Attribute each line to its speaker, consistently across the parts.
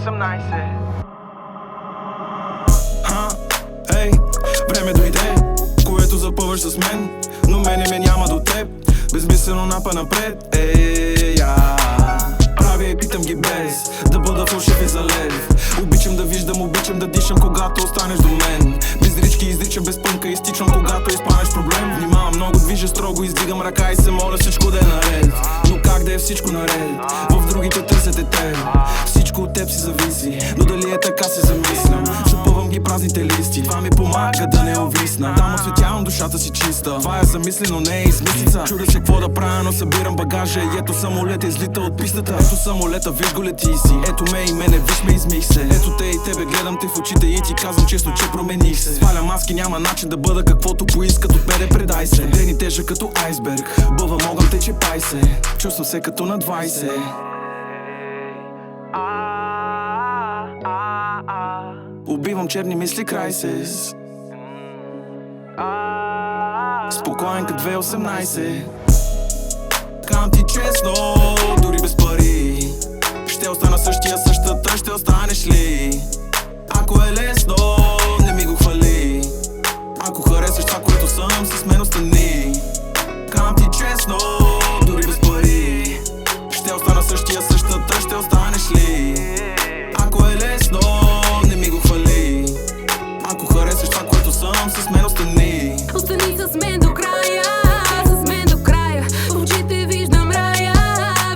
Speaker 1: 18.
Speaker 2: Ей, време дойде, което запъваш с мен, но мене ме няма до теб. Безмислено напа напред, правя и питам ги без да бъда фалшив и залев. Обичам да виждам, обичам да дишам, когато останеш до мен. Без рички изричам, без пънка изтичам, когато изпаднеш проблем. Внимавам много, движа строго, издигам ръка и се моля всичко да е наред. Но как да е всичко наред? В другите търсете те. Всичко от теб си зависи, но дали е така се замислям. Запъвам ги празните листи, това ми помага да не увисна. Там осветявам душата си чиста, това е замислено, не е измислица. Чудя се какво да правя, но събирам багажа. И ето самолет излита от пистата. Ето самолета, виж го лети си. Ето ме и мене, виж ме, измих се. Ето те и тебе, гледам те в очите и ти казвам честно, че промених се. Сваля маски, няма начин да бъда каквото поискат от мене, предай се. Ден и тежък като айсберг, бълва могъм тече пай се. Чувствам се като на 20. Убивам черни мисли, край се. Спокоен като 2018. Казвам ти честно, дори без пари ще остана същия, същата, ще останеш ли? Ако е лесно, не ми го хвали. Ако харесваш това, което съм, с мен остани. Казвам ти честно, дори без пари ще остана същия, същата, ще останеш ли? Ако е лесно, не ми го хвали. Ако харесваш това, което съм, с мен остани.
Speaker 3: Остани с мен до края, с мен до края. В очите виждам рая,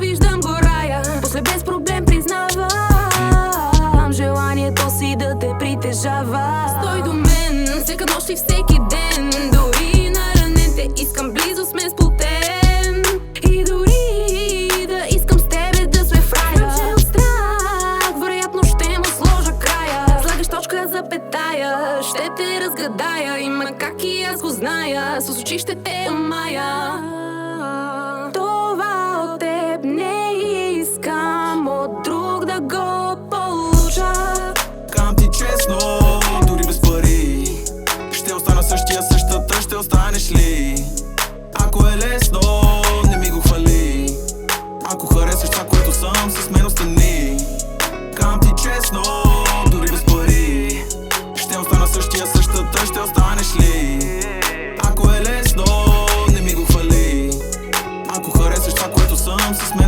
Speaker 3: виждам го рая. После без проблем признавам желанието си да те притежава. Стой до мен, всяка нощ и всеки ден. Дори на ранен те искам близо, сме сплотен. И дори да искам с тебе да сме в рая. Че от страх, вероятно ще му сложа края. Слагаш точка, запетая, ще те разгадая. Има как и аз го зная, с очи ще те мая. Това от теб не искам, от друг да го получа.
Speaker 2: Казвам ти честно, дори без пари ще остана същия, същата, ще останеш ли? Ако е лесно, не ми го хвали. Ако харесваш това, което съм, с мен остани. Казвам ти честно, дори без пари ще остана същия, същата, ще останеш ли? Ако е лесно, не ми го хвали. Ако харесваш това, което съм, с мен